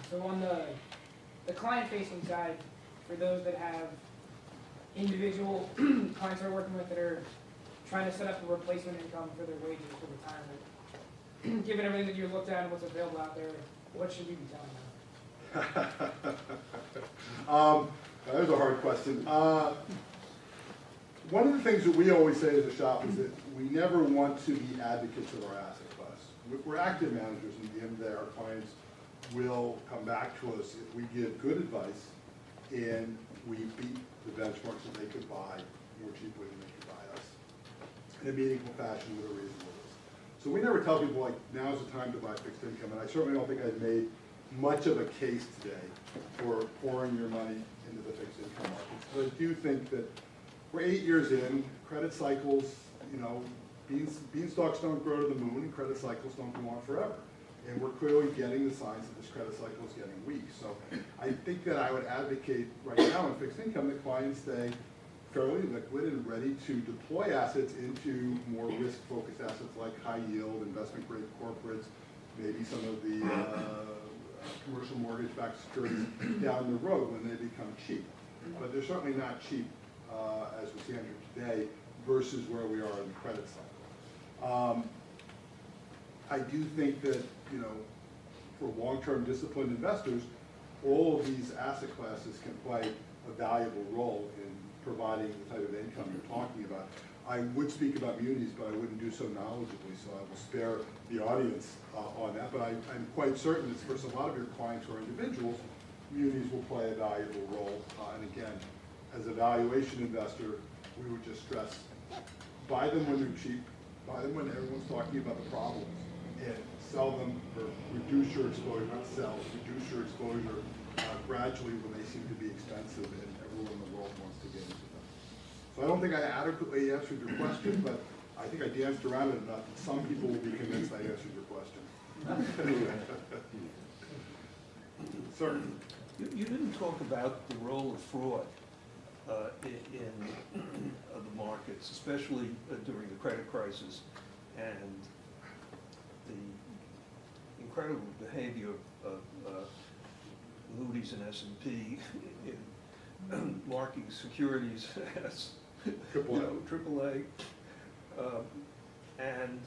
So on the client-facing side, for those that have individual clients they're working with that are trying to set up a replacement income for their wages for retirement, given everything that you looked at and what's available out there, what should we be telling them? That is a hard question. One of the things that we always say as a shop is that we never want to be advocates of our asset class. We're active managers, and at the end of the day, our clients will come back to us if we give good advice and we beat the benchmarks that they could buy more cheaply than they could buy us in a meaningful fashion with a reasonable risk. So we never tell people, like, now's the time to buy fixed income, and I certainly don't think I've made much of a case today for pouring your money into the fixed income markets. But I do think that we're 8 years in, credit cycles, you know, beanstalks don't grow to the moon, and credit cycles don't go on forever. And we're clearly getting the signs that this credit cycle is getting weak. So I think that I would advocate right now in fixed income that clients stay fairly liquid and ready to deploy assets into more risk-focused assets like high yield, investment-grade corporates, maybe some of the commercial mortgage-backed securities down the road when they become cheap. But they're certainly not cheap as we stand here today versus where we are in the credit cycle. I do think that, you know, for long-term disciplined investors, all of these asset classes can play a valuable role in providing the type of income you're talking about. I would speak about munis, but I wouldn't do so knowledgeably, so I will spare the audience on that. But I'm quite certain that for a lot of your clients who are individuals, munis will play a valuable role. And again, as a valuation investor, we would just stress buy them when they're cheap, buy them when everyone's talking about the problems, and sell them or reduce your exposure, not sell, reduce your exposure gradually when they seem to be expensive and everyone in the world wants to get into them. So I don't think I adequately answered your question, but I think I danced around it enough that some people will be convinced I answered your question. Sir? You didn't talk about the role of fraud in the markets, especially during the credit crisis, and the incredible behavior of Moody's and S&P in marking securities as AAA, and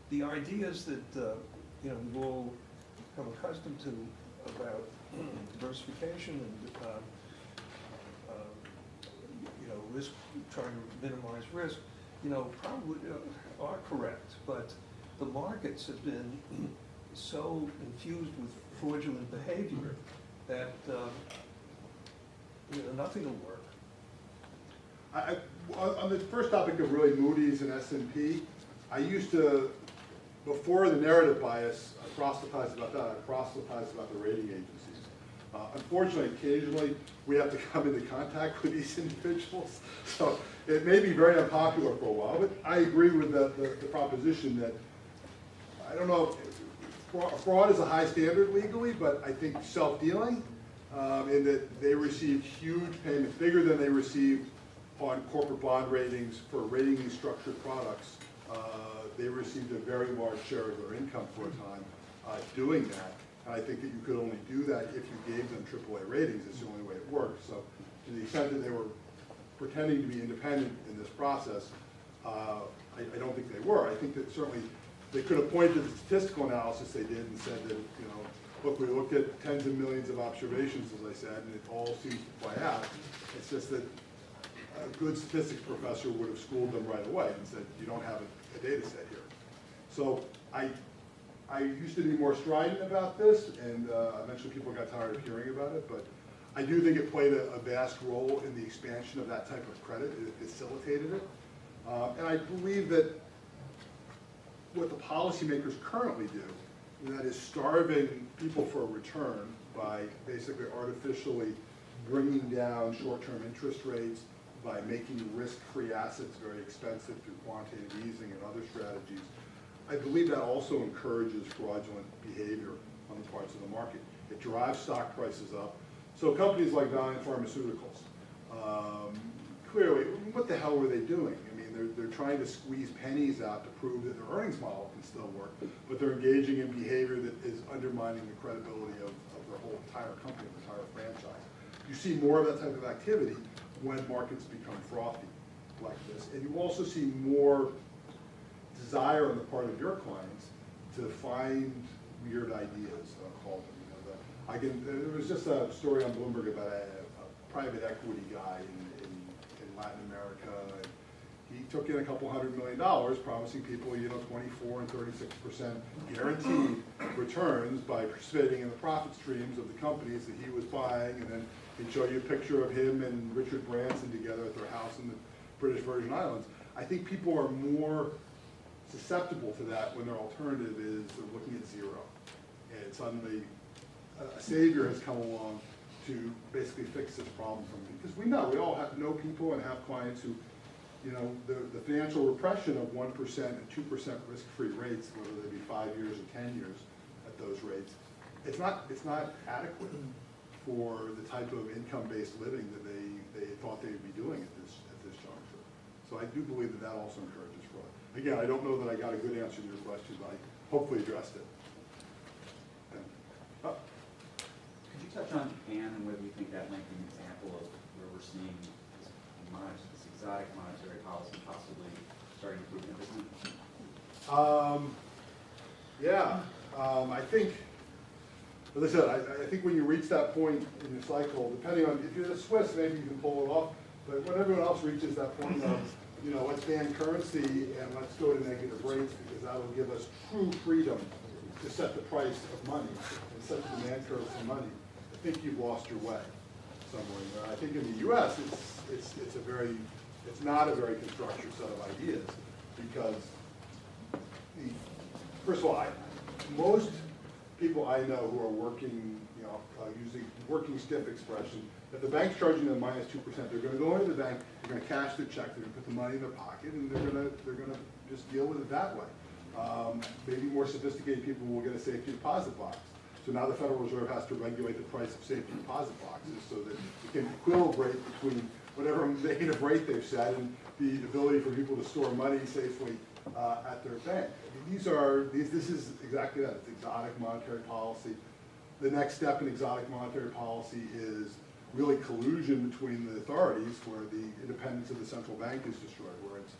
the ideas that we've all come accustomed to about diversification and risk, trying to minimize risk, probably are correct, but the markets have been so infused with fraudulent behavior that nothing will work. On the first topic of really Moody's and S&P, I used to, before the narrative bias, proselytize about that. I proselytize about the rating agencies. Unfortunately, occasionally we have to come into contact with these individuals, so it may be very unpopular for a while, but I agree with the proposition that, I don't know, fraud is a high standard legally, but I think self-dealing, in that they received huge payments, bigger than they received on corporate bond ratings for ratingly structured products. They received a very large share of their income for a time doing that. And I think that you could only do that if you gave them AAA ratings. It's the only way it works. So to the extent that they were pretending to be independent in this process, I don't think they were. I think that certainly they could have pointed to the statistical analysis they did and said that, look, we looked at tens of millions of observations, as I said, and it all seems to play out. It's just that a good statistics professor would have schooled them right away and said, you don't have a data set here. So I used to be more strident about this, and eventually people got tired of hearing about it, but I do think it played a vast role in the expansion of that type of credit. It facilitated it. And I believe that what the policymakers currently do, and that is starving people for a return by basically artificially bringing down short-term interest rates, by making risk-free assets very expensive through quantitative easing and other strategies. I believe that also encourages fraudulent behavior on the parts of the market. It drives stock prices up. So companies like Valiant Pharmaceuticals, clearly, what the hell were they doing? I mean, they're trying to squeeze pennies out to prove that their earnings model can still work, but they're engaging in behavior that is undermining the credibility of their whole entire company, the entire franchise. You see more of that type of activity when markets become frothy like this. And you also see more desire on the part of your clients to find weird ideas, I'll call them. There was just a story on Bloomberg about a private equity guy in Latin America. And he took in a couple $100 million, promising people 24 and 36% guaranteed returns by participating in the profit streams of the companies that he was buying, and then he'd show you a picture of him and Richard Branson together at their house in the British Virgin Islands. I think people are more susceptible to that when their alternative is they're looking at zero. And suddenly a savior has come along to basically fix this problem for me. Because we all know people and have clients who, the financial repression of 1% and 2% risk-free rates, whether they be 5 years or 10 years at those rates, it's not adequate for the type of income-based living that they thought they would be doing at this juncture. So I do believe that also encourages fraud. Again, I don't know that I got a good answer to your question, but I hopefully addressed it. Could you touch on Japan and whether you think that might be an example of where we're seeing this exotic monetary policy possibly starting to prove impotent? I think, as I said, I think when you reach that point in your cycle, depending on, if you're the Swiss, maybe you can pull it off, but when everyone else reaches that point of, let's ban currency and let's go to negative rates because that will give us true freedom to set the price of money and set the demand curve for money, I think you've lost your way somewhere. I think in the U.S. it's not a very constructive set of ideas, because first of all, most people I know who are working, using working stiff expression, if the bank's charging them -2%, they're gonna go into the bank, they're gonna cash their check, they're gonna put the money in their pocket, and they're gonna just deal with it that way. Maybe more sophisticated people will get a safety deposit box. So now the Federal Reserve has to regulate the price of safety deposit boxes so that it can equilibrate between whatever negative rate they've set and the ability for people to store money safely at their bank. I mean, this is exactly that. It's exotic monetary policy. The next step in exotic monetary policy is really collusion between the authorities, where the independence of the central bank is destroyed, where it's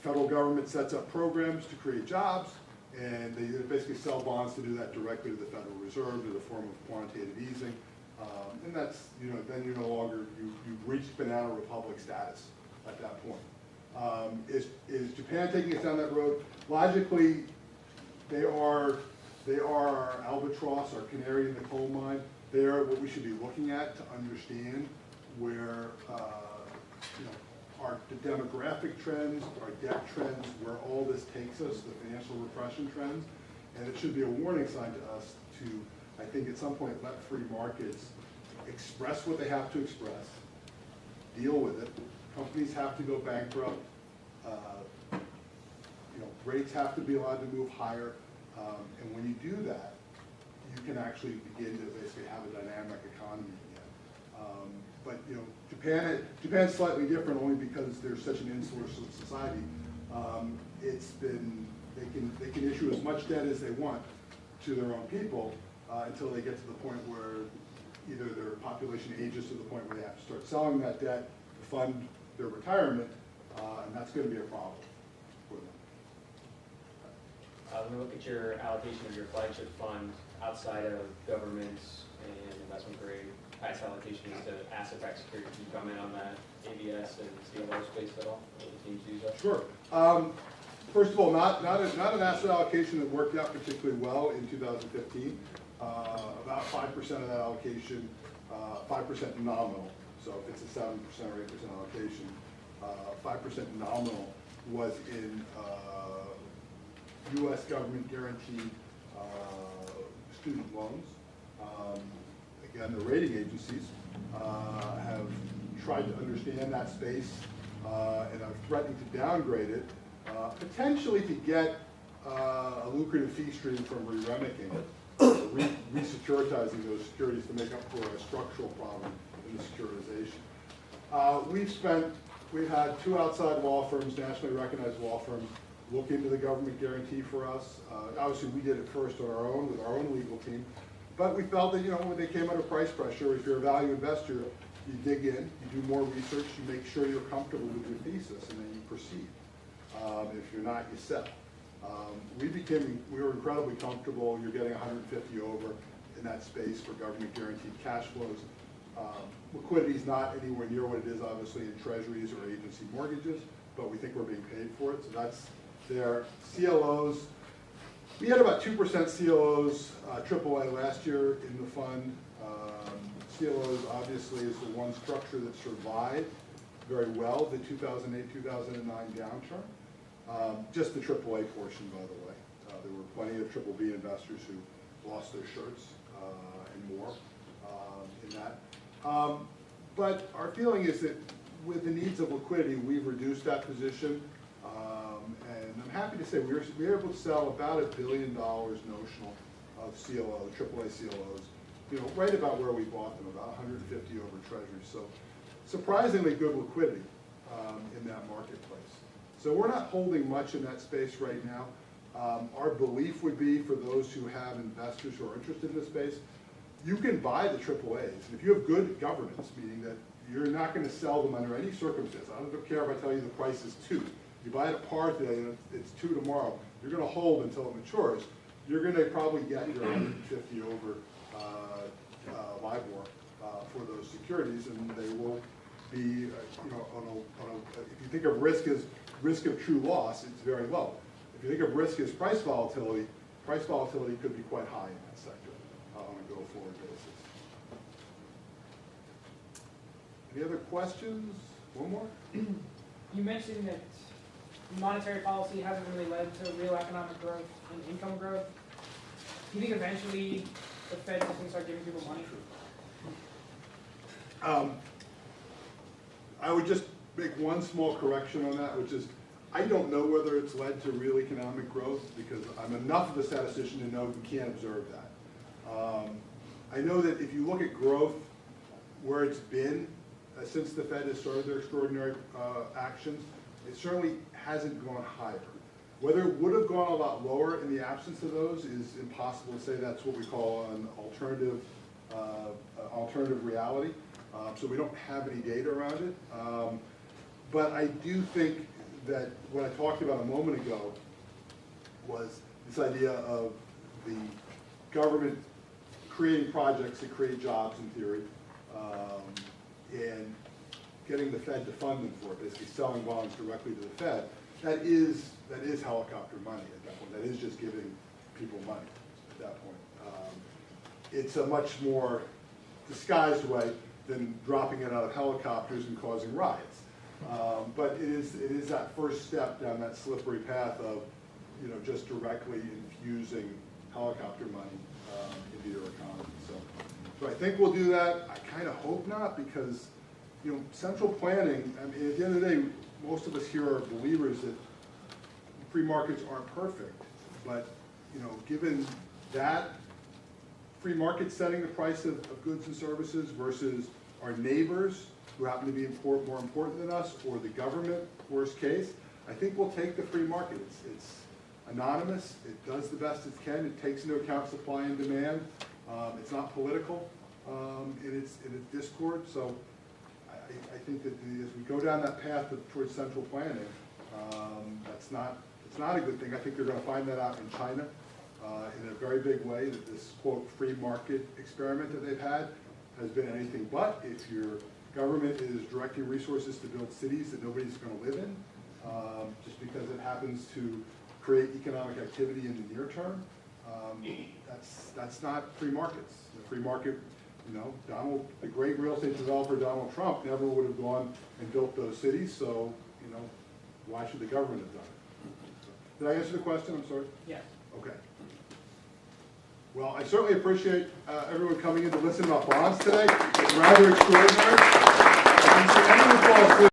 federal government sets up programs to create jobs, and they basically sell bonds to do that directly to the Federal Reserve in the form of quantitative easing. And that's, then you're no longer, you've reached banana republic status at that point. Is Japan taking us down that road? Logically, they are our albatross, our canary in the coal mine. They are what we should be looking at to understand where, the demographic trends, our debt trends, where all this takes us, the financial repression trends. And it should be a warning sign to us to, I think, at some point, let free markets express what they have to express, deal with it. Companies have to go bankrupt. Rates have to be allowed to move higher. And when you do that, you can actually begin to basically have a dynamic economy again. But Japan's slightly different only because they're such an insular society. They can issue as much debt as they want to their own people until they get to the point where either their population ages to the point where they have to start selling that debt to fund their retirement, and that's going to be a problem for them. When we look at your allocation of your flagship fund outside of governments and investment grade, highest allocation is to asset-backed securities. Can you comment on that ABS and CLO space at all? What the teams use that? Sure. First of all, not an asset allocation that worked out particularly well in 2015. About 5% of that allocation, 5% nominal. So if it's a 7% or 8% allocation, 5% nominal was in U.S. government guaranteed student loans. Again, the rating agencies have tried to understand that space and are threatening to downgrade it, potentially to get a lucrative fee stream from re-remiking it, re-securitizing those securities to make up for a structural problem in the securitization. We've had two outside law firms, nationally recognized law firms, look into the government guarantee for us. Obviously, we did it first on our own with our own legal team. But we felt that, when they came under price pressure, if you're a value investor, you dig in, you do more research, you make sure you're comfortable with your thesis, and then you proceed. If you're not, you sell. We were incredibly comfortable. You're getting 150 over in that space for government guaranteed cash flows. Liquidity is not anywhere near what it is, obviously, in treasuries or agency mortgages, but we think we're being paid for it. So that's their CLOs. We had about 2% CLOs, AAA last year in the fund. CLOs obviously is the one structure that survived very well the 2008-2009 downturn. Just the AAA portion, by the way. There were plenty of BBB investors who lost their shirts and more in that. But our feeling is that with the needs of liquidity, we've reduced that position. And I'm happy to say we were able to sell about $1 billion notional of CLO, AAA CLOs, right about where we bought them, about 150 over treasuries. So surprisingly good liquidity in that marketplace. So we're not holding much in that space right now. Our belief would be for those who have investors who are interested in this space, you can buy the AAAs. And if you have good governance, meaning that you're not going to sell them under any circumstance. I don't care if I tell you the price is 2. You buy it at par today and it's 2 tomorrow. You're going to hold until it matures. You're going to probably get your 150 over LIBOR for those securities, and they will be, if you think of risk as risk of true loss, it's very low. If you think of risk as price volatility could be quite high in that sector on a go-forward basis. Any other questions? One more? You mentioned that monetary policy hasn't really led to real economic growth and income growth. Do you think eventually the Fed is going to start giving people money? I would just make one small correction on that, which is, I don't know whether it's led to real economic growth, because I'm enough of a statistician to know we can't observe that. I know that if you look at growth, where it's been since the Fed has started their extraordinary actions, it certainly hasn't gone higher. Whether it would have gone a lot lower in the absence of those is impossible to say. That's what we call an alternative reality. So we don't have any data around it. But I do think that what I talked about a moment ago was this idea of the government creating projects that create jobs in theory, and getting the Fed to fund them for it, basically selling bonds directly to the Fed. That is helicopter money at that point. That is just giving people money at that point. It's a much more disguised way than dropping it out of helicopters and causing riots. But it is that first step down that slippery path of, just directly infusing helicopter money into your economy. So I think we'll do that. I kind of hope not, because central planning. I mean, at the end of the day, most of us here are believers that free markets aren't perfect. But given that free market setting the price of goods and services versus our neighbors who happen to be more important than us, or the government, worst case, I think we'll take the free market. It's anonymous, it does the best it can, it takes into account supply and demand, it's not political in its discord. So I think that as we go down that path towards central planning, it's not a good thing. I think they're going to find that out in China in a very big way, that this, quote, free market experiment that they've had has been anything but. If your government is directing resources to build cities that nobody's going to live in, just because it happens to create economic activity in the near term, that's not free markets. The free market, the great real estate developer Donald Trump never would have gone and built those cities, so, why should the government have done it? Did I answer the question? I'm sorry? Yes. Okay. Well, I certainly appreciate everyone coming in to listen about bonds today. It's rather extraordinary. I didn't see anyone fall asleep.